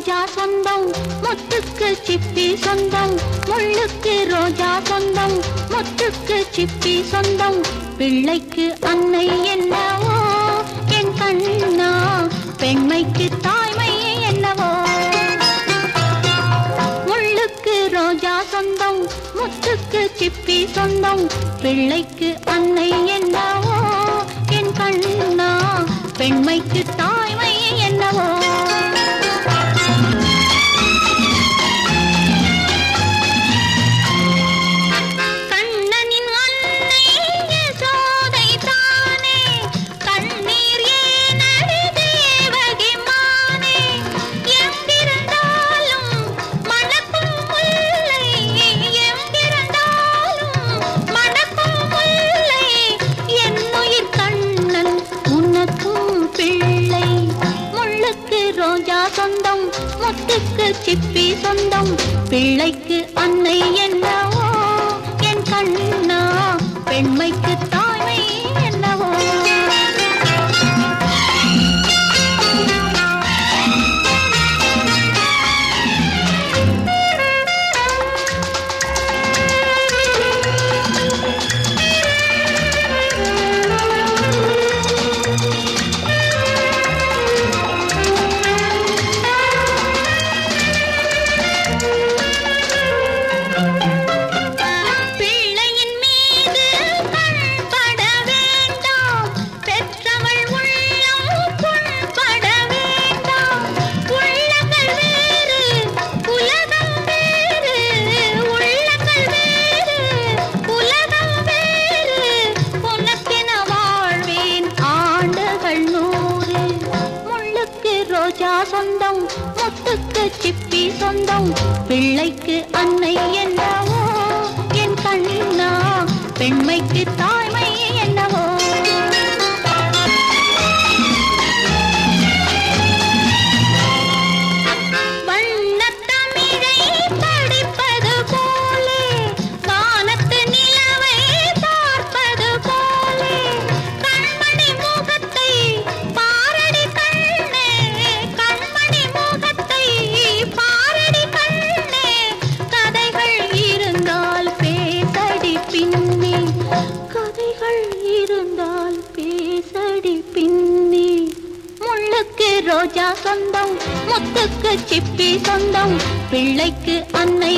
ரோஜா சொந்தம் முத்துக்கு சிப்பி சொந்தம் முள்ளுக்கு ரோஜா சொந்தம் முத்துக்கு சிப்பி சொந்தம் பிள்ளைக்கு அன்னை என்னவோ என் கண்ணா பெண்மைக்கு தாய்மை என்னவோ முள்ளுக்கு ரோஜா சொந்தம் முத்துக்கு சிப்பி சொந்தம் பிள்ளைக்கு அன்னை என்னவோ என் கண்ணா பெண்மைக்கு தாய்மை என்னவோ சொந்தம் முத்துக்கு சிப்பி சொந்தம் பிள்ளைக்கு அன்னை என்னவோ என் கண்ணா பெண்மைக்கு தாய்மை என்னவோ ரோஜா சொந்தம் முத்துக்கு சிப்பி சொந்தம் பிள்ளைக்கு அன்னை என்னவோ என் கண்ணா பெண்மைக்கு தாய்மை என்னவோ ரோஜா சொந்தம் முத்துக்கு சிப்பி சொந்தம் பிள்ளைக்கு அன்னை